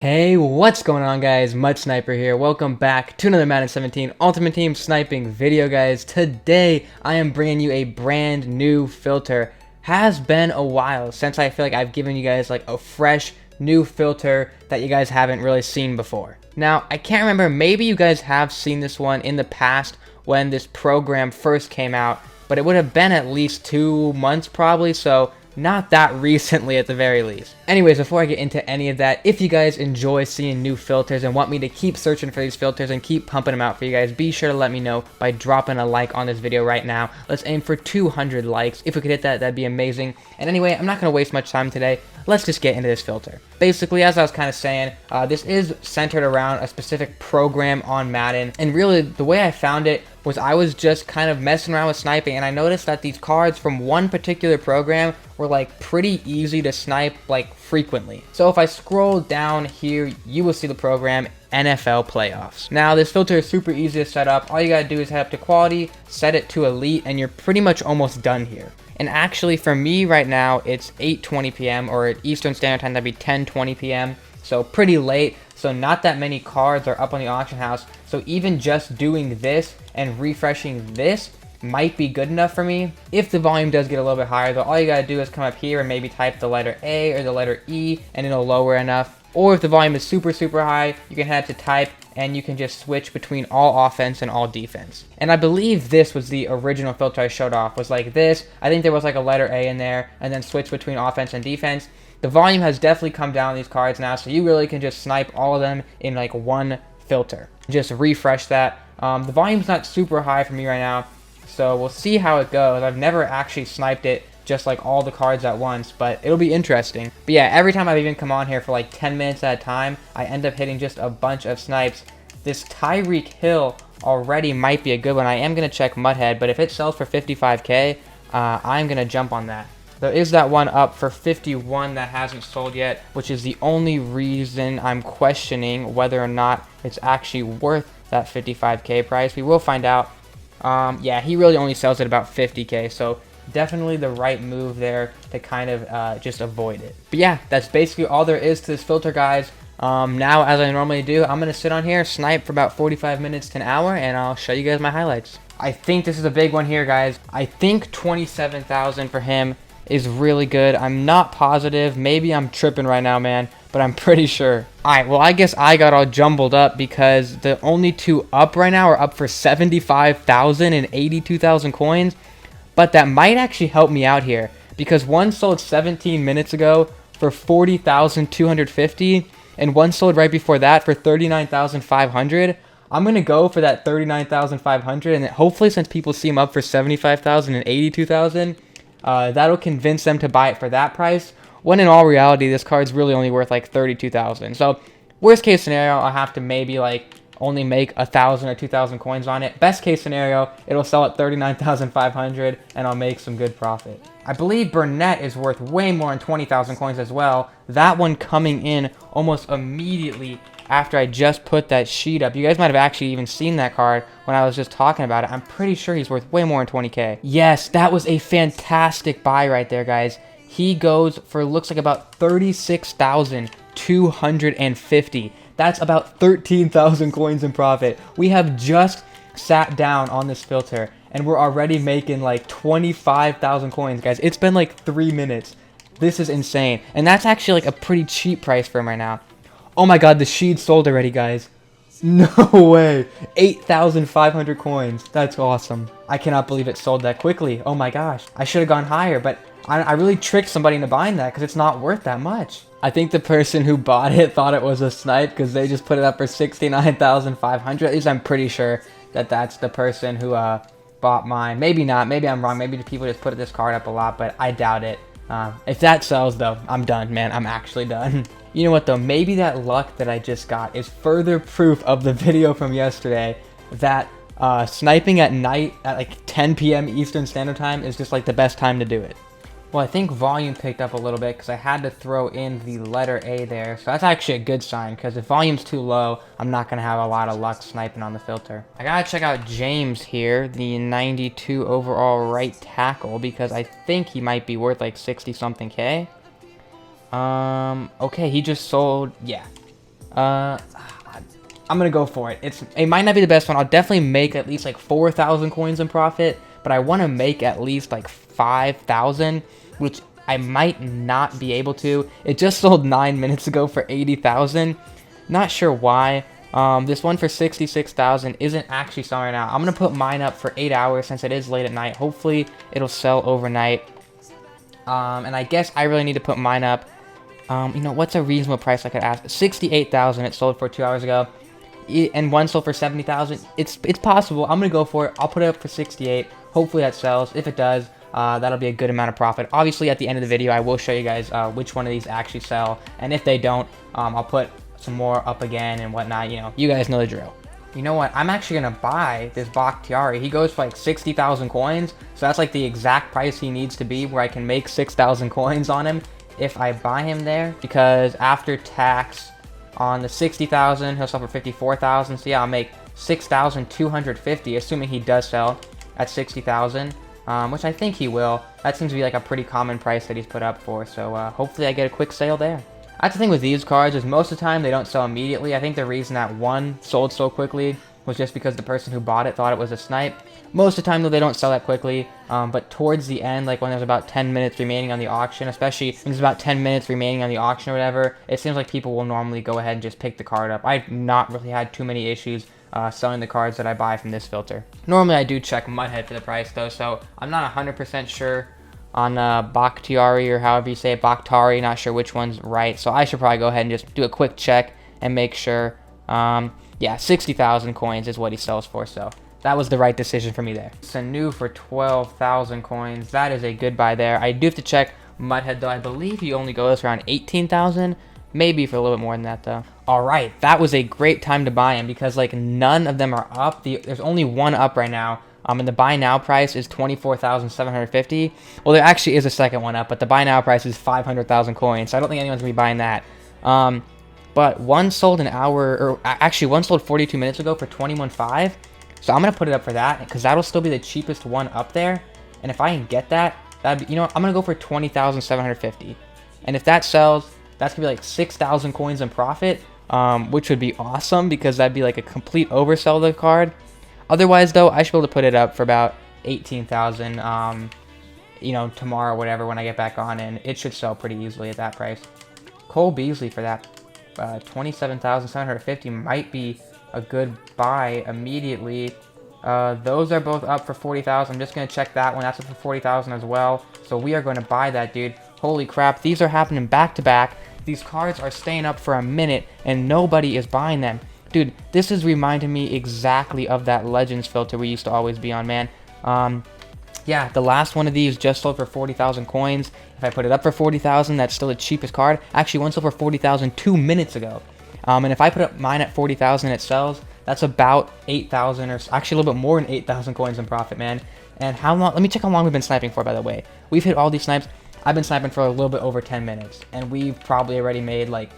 Hey, what's going on, guys? Mud Sniper here. Welcome back to another Madden 17 Ultimate Team Sniping video, guys. Today, I am bringing you a brand new filter. Has been a while since I feel like I've given you guys like a fresh new filter that you guys haven't really seen before. Now, I can't remember, maybe you guys have seen this one in the past when this program first came out, but it would have been at least 2 months probably, so not that recently at the very least. Anyways, before I get into any of that, if you guys enjoy seeing new filters and want me to keep searching for these filters and keep pumping them out for you guys, be sure to let me know by dropping a like on this video right now. Let's aim for 200 likes. If we could hit that, that'd be amazing. And anyway, I'm not going to waste much time today. Let's just get into this filter. Basically, as I was kind of saying, this is centered around a specific program on Madden. And really, the way I found it was I was just kind of messing around with sniping, and I noticed that these cards from one particular program were like pretty easy to snipe like frequently. So if I scroll down here, you will see the program NFL Playoffs. Now this filter is super easy to set up. All you gotta do is head up to quality, set it to elite, and you're pretty much almost done here. And actually for me right now, it's 8:20 p.m. or at Eastern Standard Time, that'd be 10:20 p.m. So pretty late. So not that many cards are up on the auction house. So even just doing this and refreshing this might be good enough for me. If the volume does get a little bit higher though, all you gotta do is come up here and maybe type the letter A or the letter E and it'll lower enough. Or if the volume is super high, you can head to type and you can just switch between all offense and all defense. And I believe this was the original filter I showed off, was like this. I think there was like a letter A in there and then switch between offense and defense. The volume has definitely come down on these cards now, so you really can just snipe all of them in like one filter. Just refresh that. The volume's not super high for me right now, so we'll see how it goes. I've never actually sniped it just like all the cards at once, but it'll be interesting. But yeah, every time I've even come on here for like 10 minutes at a time, I end up hitting just a bunch of snipes. This Tyreek Hill already might be a good one. I am going to check Mudhead, but if it sells for 55k, I'm going to jump on that. There is that one up for 51 that hasn't sold yet, which is the only reason I'm questioning whether or not it's actually worth that 55k price. We will find out. Yeah, he really only sells at about 50k, so definitely the right move there to kind of just avoid it. But yeah, that's basically all there is to this filter, guys. Now, as I normally do, I'm going to sit on here, snipe for about 45 minutes to an hour, and I'll show you guys my highlights. I think this is a big one here, guys. I think 27,000 for him is really good. I'm not positive. Maybe I'm tripping right now, man, but I'm pretty sure. Alright, well, I guess I got all jumbled up because the only two up right now are up for 75,000 and 82,000 coins, but that might actually help me out here because one sold 17 minutes ago for 40,250 and one sold right before that for 39,500. I'm going to go for that 39,500, and hopefully since people see him up for 75,000 and 82,000, that'll convince them to buy it for that price, when in all reality this card's really only worth like 32,000. So worst case scenario, I'll have to maybe like only make 1,000 or 2,000 coins on it. Best case scenario, it'll sell at 39,500 and I'll make some good profit. I believe Burnett is worth way more than 20,000 coins as well. That one coming in almost immediately after I just put that sheet up. You guys might have actually even seen that card when I was just talking about it. I'm pretty sure he's worth way more than 20k. Yes, that was a fantastic buy right there, guys. He goes for, looks like about 36,250. That's about 13,000 coins in profit. We have just sat down on this filter and we're already making like 25,000 coins, guys. It's been like 3 minutes. This is insane. And that's actually like a pretty cheap price for him right now. Oh my god, the sheet sold already, guys. No way. 8,500 coins. That's awesome. I cannot believe it sold that quickly. Oh my gosh. I should have gone higher, but I really tricked somebody into buying that because it's not worth that much. I think the person who bought it thought it was a snipe because they just put it up for 69,500. At least I'm pretty sure that that's the person who bought mine. Maybe not. Maybe I'm wrong. Maybe the people just put this card up a lot, but I doubt it. If that sells, though, I'm done, man. I'm actually done. You know what, though? Maybe that luck that I just got is further proof of the video from yesterday that sniping at night at like 10 p.m. Eastern Standard Time is just like the best time to do it. Well, I think volume picked up a little bit because I had to throw in the letter A there. So that's actually a good sign because if volume's too low, I'm not going to have a lot of luck sniping on the filter. I got to check out James here, the 92 overall right tackle, because I think he might be worth like 60 something K. Okay, he just sold, yeah. I'm gonna go for it. It might not be the best one. I'll definitely make at least like 4,000 coins in profit, but I want to make at least like 5,000, which I might not be able to. It just sold 9 minutes ago for 80,000. Not sure why. This one for 66,000 isn't actually selling right now. I'm gonna put mine up for 8 hours since it is late at night. Hopefully it'll sell overnight. And I guess I really need to put mine up. You know, what's a reasonable price I could ask? 68,000 it sold for 2 hours ago. And one sold for 70,000. It's possible. I'm gonna go for it. I'll put it up for 68. Hopefully that sells. If it does, that'll be a good amount of profit. Obviously, at the end of the video, I will show you guys which one of these actually sell. And if they don't, I'll put some more up again and whatnot. You know, you guys know the drill. You know what? I'm actually gonna buy this Bakhtiari. He goes for like 60,000 coins, so that's like the exact price he needs to be, where I can make 6,000 coins on him if I buy him there. Because after tax on the 60,000, he'll sell for 54,000. So yeah, I'll make 6,250, assuming he does sell at 60,000, which I think he will. That seems to be like a pretty common price that he's put up for. So hopefully I get a quick sale there. That's the thing with these cards, is most of the time they don't sell immediately. I think the reason that one sold so quickly was just because the person who bought it thought it was a snipe. Most of the time though, they don't sell that quickly, but towards the end, like when there's about 10 minutes remaining on the auction, especially when there's about 10 minutes remaining on the auction or whatever, it seems like people will normally go ahead and just pick the card up. I've not really had too many issues selling the cards that I buy from this filter. Normally I do check Mudhead for the price though, so I'm not 100% sure on Bakhtiari, or however you say it, Bakhtari, not sure which one's right, so I should probably go ahead and just do a quick check and make sure. Yeah, 60,000 coins is what he sells for, so that was the right decision for me there. Sanu for 12,000 coins, that is a good buy there. I do have to check Mudhead though. I believe he only goes around 18,000, maybe for a little bit more than that though. All right, that was a great time to buy him, because like none of them are up. There's only one up right now. And the buy now price is 24,750. Well, there actually is a second one up, but the buy now price is 500,000 coins. So I don't think anyone's gonna be buying that. But one sold an hour, or actually one sold 42 minutes ago for 21.5. So I'm gonna put it up for that, because that'll still be the cheapest one up there. And if I can get that, that'd be, you know what, I'm gonna go for 20,750. And if that sells, that's gonna be like 6,000 coins in profit, which would be awesome, because that'd be like a complete oversell of the card. Otherwise, though, I should be able to put it up for about 18,000, you know, tomorrow or whatever when I get back on, and it should sell pretty easily at that price. Cole Beasley for that 27,750 might be a good buy immediately. Those are both up for 40,000. I'm just going to check that one. That's up for 40,000 as well. So we are going to buy that, dude. Holy crap. These are happening back to back. These cards are staying up for a minute, and nobody is buying them. Dude, this is reminding me exactly of that Legends filter we used to always be on, man. Yeah, the last one of these just sold for 40,000 coins. If I put it up for 40,000, that's still the cheapest card. Actually, one sold for 40,000 2 minutes ago. And if I put up mine at 40,000, it sells. That's about 8,000, or actually a little bit more than 8,000 coins in profit, man. And how long? Let me check how long we've been sniping for, by the way. We've hit all these snipes. I've been sniping for a little bit over 10 minutes, and we've probably already made like,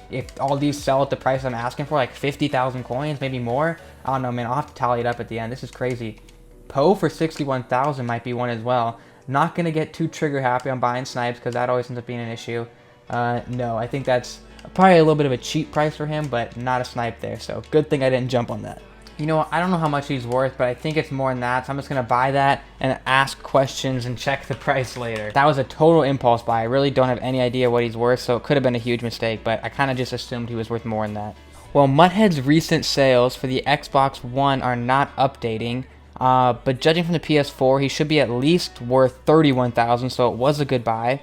if all these sell at the price I'm asking for, like 50,000 coins, maybe more. I don't know, man. I'll have to tally it up at the end. This is crazy. Poe for 61,000 might be one as well. Not going to get too trigger happy on buying snipes, because that always ends up being an issue. No, I think that's probably a little bit of a cheap price for him, but not a snipe there. So good thing I didn't jump on that. You know what, I don't know how much he's worth, but I think it's more than that, so I'm just going to buy that and ask questions and check the price later. That was a total impulse buy. I really don't have any idea what he's worth, so it could have been a huge mistake, but I kind of just assumed he was worth more than that. Well, Mudhead's recent sales for the Xbox One are not updating, but judging from the PS4, he should be at least worth 31,000, so it was a good buy.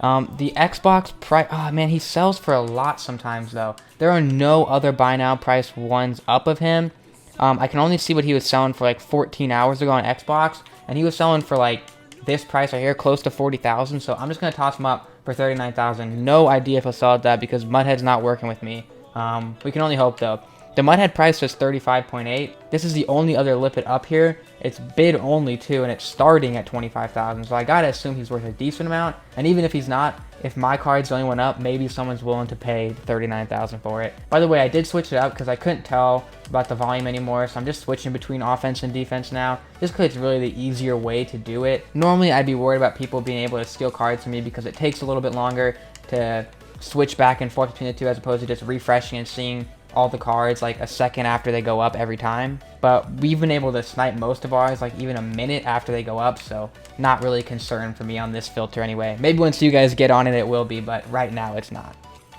The Xbox price, oh man, he sells for a lot sometimes though. There are no other buy now price ones up of him. I can only see what he was selling for like 14 hours ago on Xbox, and he was selling for like this price right here, close to 40,000. So I'm just gonna toss him up for 39,000. No idea if he'll sell at that, because Mudhead's not working with me. We can only hope though. The Mudhead price is 35.8. This is the only other Lipid up here. It's bid only too, and it's starting at 25,000. So I gotta assume he's worth a decent amount. And even if he's not, if my card's the only one up, maybe someone's willing to pay 39,000 for it. By the way, I did switch it up because I couldn't tell about the volume anymore. So I'm just switching between offense and defense now, just because it's really the easier way to do it. Normally, I'd be worried about people being able to steal cards from me, because it takes a little bit longer to switch back and forth between the two as opposed to just refreshing and seeing all the cards like a second after they go up every time. But we've been able to snipe most of ours like even a minute after they go up, so not really a concern for me on this filter anyway. Maybe once you guys get on it, it will be, but right now it's not.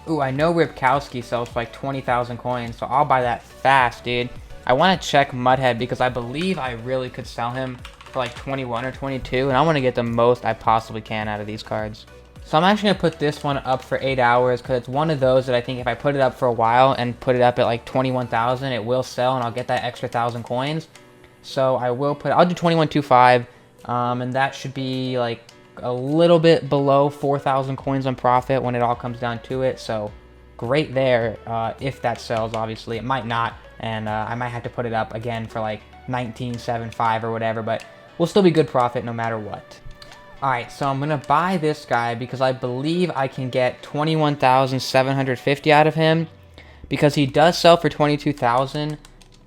Ooh, I know Ripkowski sells for like 20,000 coins, so I'll buy that fast, dude. I want to check Mudhead because I believe I really could sell him for like 21 or 22, and I want to get the most I possibly can out of these cards. So I'm actually going to put this one up for 8 hours because it's one of those that I think if I put it up for a while and put it up at like 21,000, it will sell and I'll get that extra 1,000 coins. So I'll do 21.25, and that should be like a little bit below 4,000 coins on profit when it all comes down to it. So great there if that sells, obviously. It might not, and I might have to put it up again for like 19.75 or whatever, but we'll still be good profit no matter what. Alright, so I'm going to buy this guy because I believe I can get 21,750 out of him because he does sell for 22,000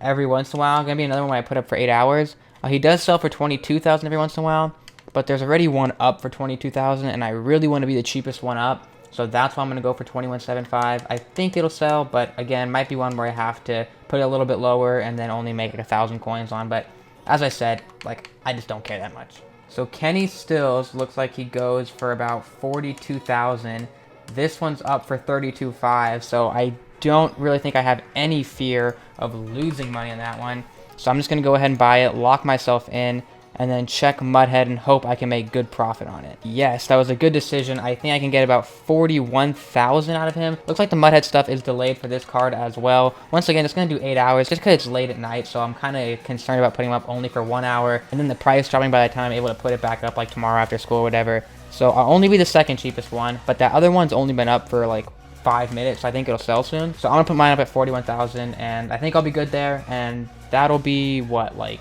every once in a while. Going to be another one I put up for 8 hours. He does sell for 22,000 every once in a while, but there's already one up for 22,000 and I really want to be the cheapest one up. So that's why I'm going to go for 21.75. I think it'll sell, but again, might be one where I have to put it a little bit lower and then only make it 1,000 coins on. But as I said, like, I just don't care that much. So Kenny Stills looks like he goes for about 42,000. This one's up for 32.5, so I don't really think I have any fear of losing money on that one. So I'm just going to go ahead and buy it, lock myself in, and then check Mudhead and hope I can make good profit on it. Yes, that was a good decision. I think I can get about 41,000 out of him. Looks like the Mudhead stuff is delayed for this card as well. Once again, it's going to do 8 hours just because it's late at night, so I'm kind of concerned about putting him up only for 1 hour, and then the price dropping by the time I'm able to put it back up like tomorrow after school or whatever. So I'll only be the second cheapest one, but that other one's only been up for like 5 minutes, so I think it'll sell soon. So I'm going to put mine up at 41,000, and I think I'll be good there, and that'll be, what, like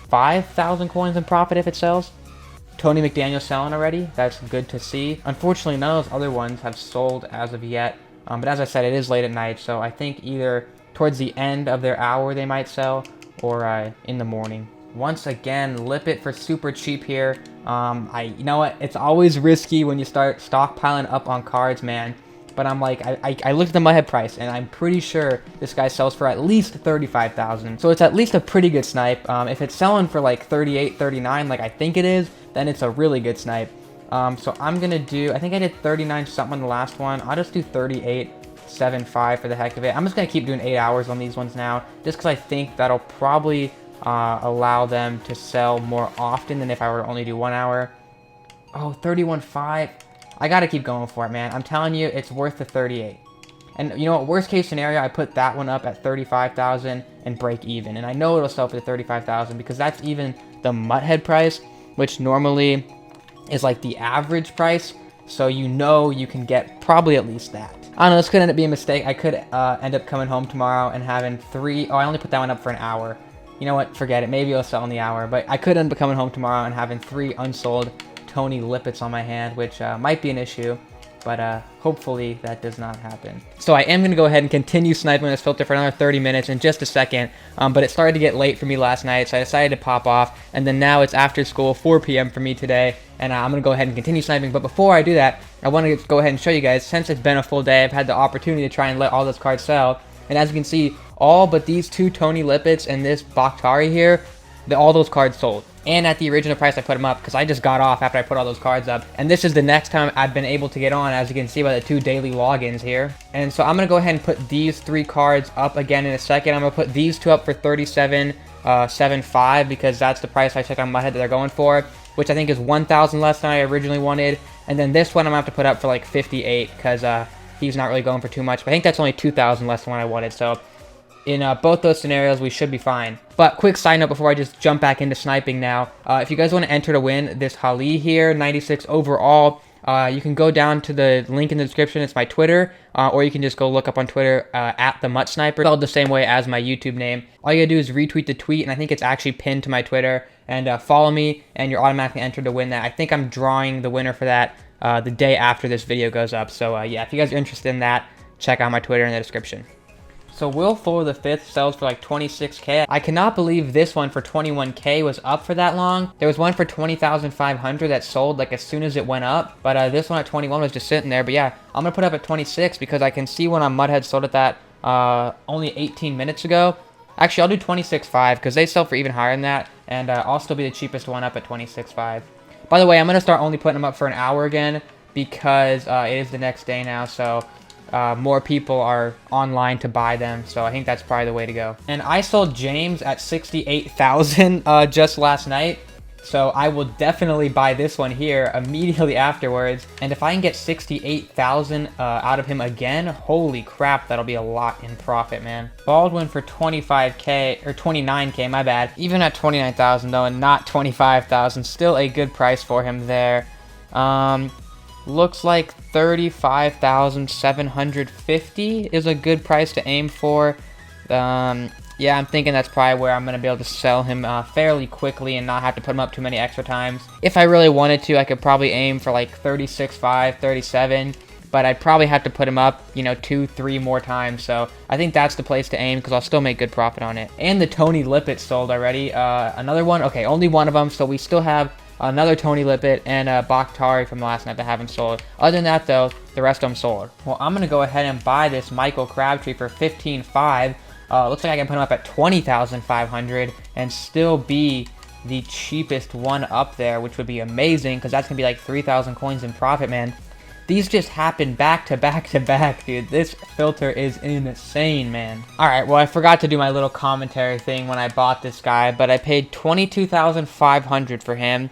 5,000 coins in profit if it sells. Tony McDaniel's selling already. That's good to see. Unfortunately, none of those other ones have sold as of yet. But as I said, it is late at night, so I think either towards the end of their hour they might sell, or in the morning. Once again, Lippet for super cheap here. You know what? It's always risky when you start stockpiling up on cards, man. But I'm like, I looked at the Mudhead price, and I'm pretty sure this guy sells for at least 35,000. So it's at least a pretty good snipe. If it's selling for like 38, 39, like I think it is, then it's a really good snipe. So I'm going to do, I think I did 39 something on the last one. I'll just do 38.75 for the heck of it. I'm just going to keep doing 8 hours on these ones now, just because I think that'll probably allow them to sell more often than if I were to only do 1 hour. Oh, 31.5. I gotta keep going for it, man. I'm telling you, it's worth the 38. And you know what? Worst case scenario, I put that one up at 35,000 and break even. And I know it'll sell for the 35,000 because that's even the Mudhead price, which normally is like the average price. So you know you can get probably at least that. I don't know, this could end up being a mistake. I could end up coming home tomorrow and having 3... Oh, I only put that one up for an hour. You know what? Forget it. Maybe it'll sell in the hour. But I could end up coming home tomorrow and having 3 unsold Tony Lippets on my hand, which might be an issue, but hopefully that does not happen. So I am going to go ahead and continue sniping this filter for another 30 minutes in just a second, but it started to get late for me last night, so I decided to pop off, and then now it's after school, 4 p.m. for me today, and I'm going to go ahead and continue sniping. But before I do that, I want to go ahead and show you guys, since it's been a full day, I've had the opportunity to try and let all those cards sell, and as you can see, all but these 2 Tony Lippets and this Bakhtari here, all those cards sold. And at the original price I put them up, because I just got off after I put all those cards up. And this is the next time I've been able to get on, as you can see by the 2 daily logins here. And so I'm going to go ahead and put these 3 cards up again in a second. I'm going to put these 2 up for 37.75 because that's the price I took on Mudhead that they're going for, which I think is 1,000 less than I originally wanted. And then this one I'm going to have to put up for like 58 because he's not really going for too much. But I think that's only 2,000 less than what I wanted. So in both those scenarios, we should be fine. But quick side note before I just jump back into sniping now. If you guys want to enter to win this Hali here, 96 overall, you can go down to the link in the description. It's my Twitter. Or you can just go look up on Twitter at the Mutt Sniper, spelled the same way as my YouTube name. All you gotta do is retweet the tweet, and I think it's actually pinned to my Twitter. And follow me, and you're automatically entered to win that. I think I'm drawing the winner for that the day after this video goes up. So yeah, if you guys are interested in that, check out my Twitter in the description. So Will Fuller the Fifth sells for like 26K. I cannot believe this one for 21K was up for that long. There was one for 20,500 that sold like as soon as it went up, but this one at 21 was just sitting there. But yeah, I'm gonna put it up at 26 because I can see when on Mudhead sold at that only 18 minutes ago. Actually, I'll do 26.5 because they sell for even higher than that, and I'll still be the cheapest one up at 26.5. By the way, I'm gonna start only putting them up for an hour again because it is the next day now, so more people are online to buy them, so I think that's probably the way to go. And I sold James at 68,000 just last night, so I will definitely buy this one here immediately afterwards. And if I can get 68,000 out of him again, holy crap, that'll be a lot in profit, man. Baldwin for 25K, or 29K, my bad. Even at 29,000 though, and not 25,000, still a good price for him there. Looks like 35,750 is a good price to aim for. Yeah, I'm thinking that's probably where I'm going to be able to sell him fairly quickly and not have to put him up too many extra times. If I really wanted to, I could probably aim for like 36.5, 37, but I'd probably have to put him up, you know, 2-3 more times. So I think that's the place to aim because I'll still make good profit on it. And the Tony Lippett sold already. Another one, okay, only one of them, so we still have another Tony Lippett and a Bakhtari from the last night that haven't sold. Other than that, though, the rest of them sold. Well, I'm going to go ahead and buy this Michael Crabtree for 15.5. Looks like I can put him up at 20,500 and still be the cheapest one up there, which would be amazing because that's going to be like 3,000 coins in profit, man. These just happen back to back to back, dude. This filter is insane, man. Alright, well, I forgot to do my little commentary thing when I bought this guy, but I paid 22,500 for him.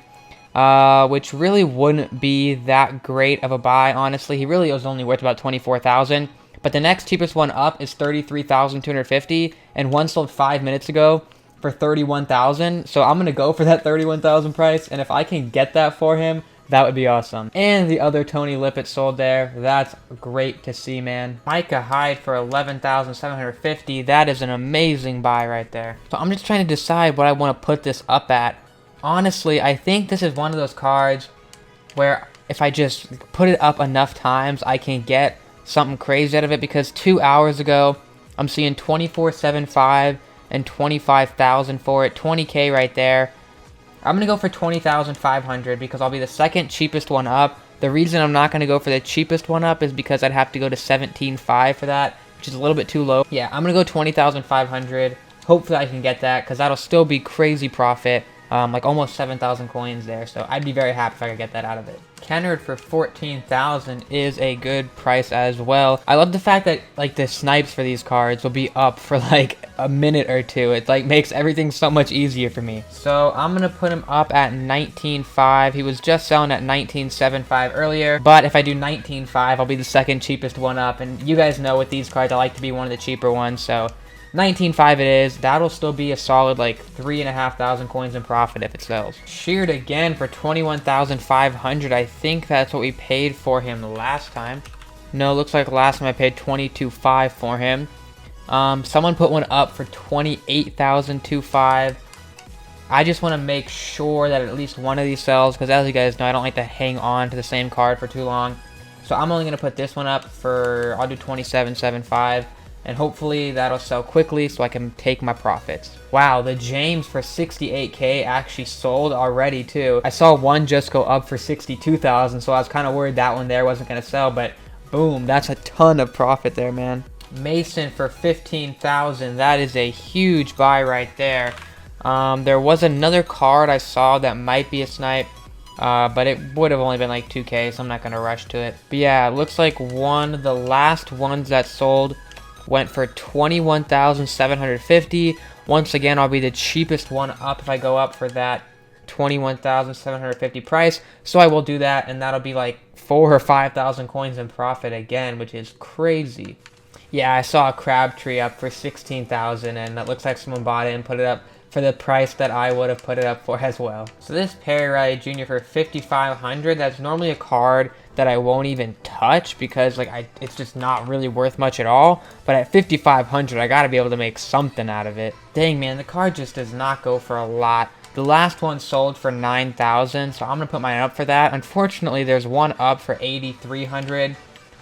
Which really wouldn't be that great of a buy, honestly. He really was only worth about 24,000. But the next cheapest one up is 33,250, and one sold 5 minutes ago for 31,000. So I'm going to go for that 31,000 price, and if I can get that for him, that would be awesome. And the other Tony Lippett sold there. That's great to see, man. Micah Hyde for 11,750. That is an amazing buy right there. So I'm just trying to decide what I want to put this up at. Honestly, I think this is one of those cards where if I just put it up enough times, I can get something crazy out of it, because 2 hours ago, I'm seeing 24.75 and 25,000 for it. 20K right there. I'm going to go for 20,500 because I'll be the second cheapest one up. The reason I'm not going to go for the cheapest one up is because I'd have to go to 17.5 for that, which is a little bit too low. Yeah, I'm going to go 20,500. Hopefully I can get that because that'll still be crazy profit. Like almost 7,000 coins there, so I'd be very happy if I could get that out of it. Kennard for 14,000 is a good price as well. I love the fact that like the snipes for these cards will be up for like a minute or two. It like makes everything so much easier for me. So I'm gonna put him up at 19.5. He was just selling at 19.75 earlier, but if I do 19.5, I'll be the second cheapest one up. And you guys know with these cards, I like to be one of the cheaper ones, so 19.5 it is. That'll still be a solid like 3,500 coins in profit if it sells. Sheared again for 21,500. I think that's what we paid for him last time. No, looks like last time I paid 22.5 for him. Someone put one up for 28,025. I just want to make sure that at least one of these sells, because as you guys know, I don't like to hang on to the same card for too long. So I'm only going to put this one up for, I'll do 27.75. And hopefully that'll sell quickly so I can take my profits. Wow, the James for 68K actually sold already too. I saw one just go up for 62,000, so I was kind of worried that one there wasn't going to sell, but boom, that's a ton of profit there, man. Mason for 15,000, that is a huge buy right there. There was another card I saw that might be a snipe, but it would have only been like 2K, so I'm not going to rush to it. But yeah, it looks like one of the last ones that sold went for 21,750. Once again, I'll be the cheapest one up if I go up for that 21,750 price. So I will do that, and that'll be like 4,000 or 5,000 coins in profit again, which is crazy. Yeah, I saw a Crabtree up for 16,000, and it looks like someone bought it and put it up for the price that I would have put it up for as well. So this Perry Riley Jr. for 5,500, that's normally a card that I won't even touch because like it's just not really worth much at all. But at 5,500, I gotta be able to make something out of it. Dang, man, the card just does not go for a lot. The last one sold for 9,000, so I'm gonna put mine up for that. Unfortunately, there's one up for 8,300,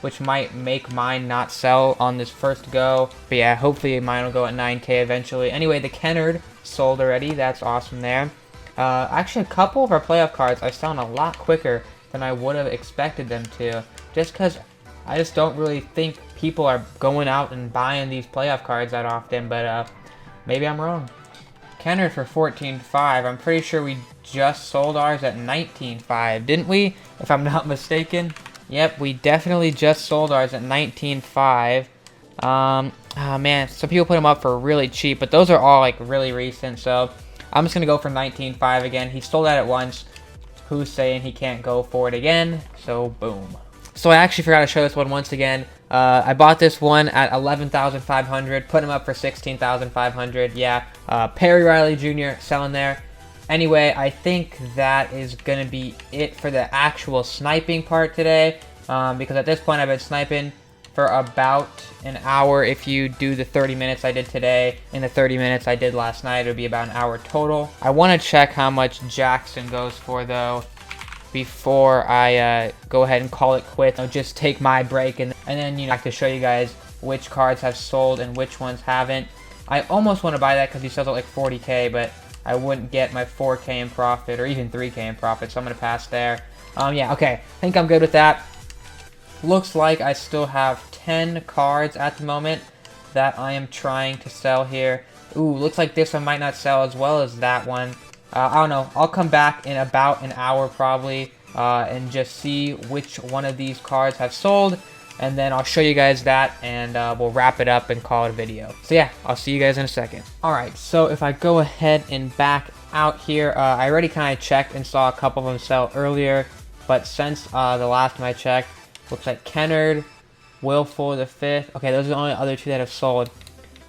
which might make mine not sell on this first go. But yeah, hopefully mine will go at 9K eventually. Anyway, the Kennard sold already. That's awesome there. Actually, a couple of our playoff cards are selling a lot quicker than I would have expected them to. Just because I just don't really think people are going out and buying these playoff cards that often. But maybe I'm wrong. Kennard for 14.5. I'm pretty sure we just sold ours at 19.5, didn't we? If I'm not mistaken. Yep, we definitely just sold ours at 19.5. Oh man, some people put them up for really cheap, but those are all like really recent, so I'm just gonna go for 19.5 again. He sold that at once. Who's saying he can't go for it again? So boom. So I actually forgot to show this one once again. I bought this one at 11,500, put him up for 16,500. Yeah, Perry Riley Jr. selling there. Anyway, I think that is going to be it for the actual sniping part today, because at this point I've been sniping for about an hour. If you do the 30 minutes I did today and the 30 minutes I did last night, it would be about an hour total. I want to check how much Jackson goes for, though, before I go ahead and call it quits. I'll just take my break and then, you know, I can show you guys which cards have sold and which ones haven't. I almost want to buy that because he sells at like 40K, but I wouldn't get my 4K in profit or even 3K in profit, so I'm going to pass there. Yeah, okay. I think I'm good with that. Looks like I still have 10 cards at the moment that I am trying to sell here. Ooh, looks like this one might not sell as well as that one. I don't know. I'll come back in about an hour probably and just see which one of these cards have sold. And then I'll show you guys that, and we'll wrap it up and call it a video. So yeah, I'll see you guys in a second. Alright, so if I go ahead and back out here, I already kind of checked and saw a couple of them sell earlier. But since the last time I checked, looks like Kennard, Willful the 5th. Okay, those are the only other two that have sold.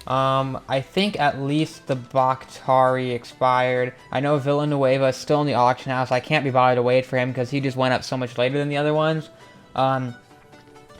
I think at least the Bakhtari expired. I know Villanueva is still in the auction house. I can't be bothered to wait for him because he just went up so much later than the other ones.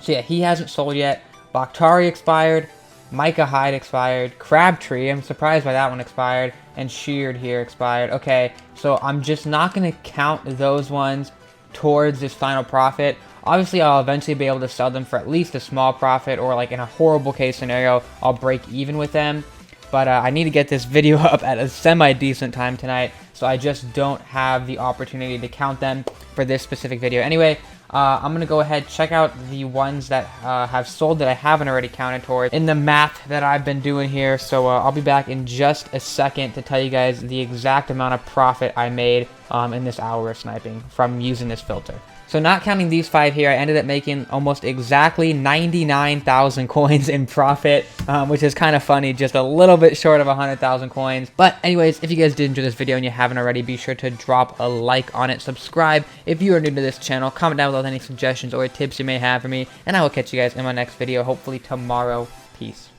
So yeah, he hasn't sold yet. Bakhtari expired. Micah Hyde expired. Crabtree, I'm surprised by that one expired. And Sheared here expired. Okay, so I'm just not going to count those ones towards this final profit. Obviously, I'll eventually be able to sell them for at least a small profit, or like in a horrible case scenario, I'll break even with them. But I need to get this video up at a semi-decent time tonight, so I just don't have the opportunity to count them for this specific video. Anyway, I'm going to go ahead, check out the ones that have sold that I haven't already counted towards in the math that I've been doing here. So I'll be back in just a second to tell you guys the exact amount of profit I made in this hour of sniping from using this filter. So not counting these 5 here, I ended up making almost exactly 99,000 coins in profit, which is kind of funny, just a little bit short of 100,000 coins. But anyways, if you guys did enjoy this video and you haven't already, be sure to drop a like on it, subscribe if you are new to this channel, comment down below with any suggestions or tips you may have for me, and I will catch you guys in my next video, hopefully tomorrow. Peace.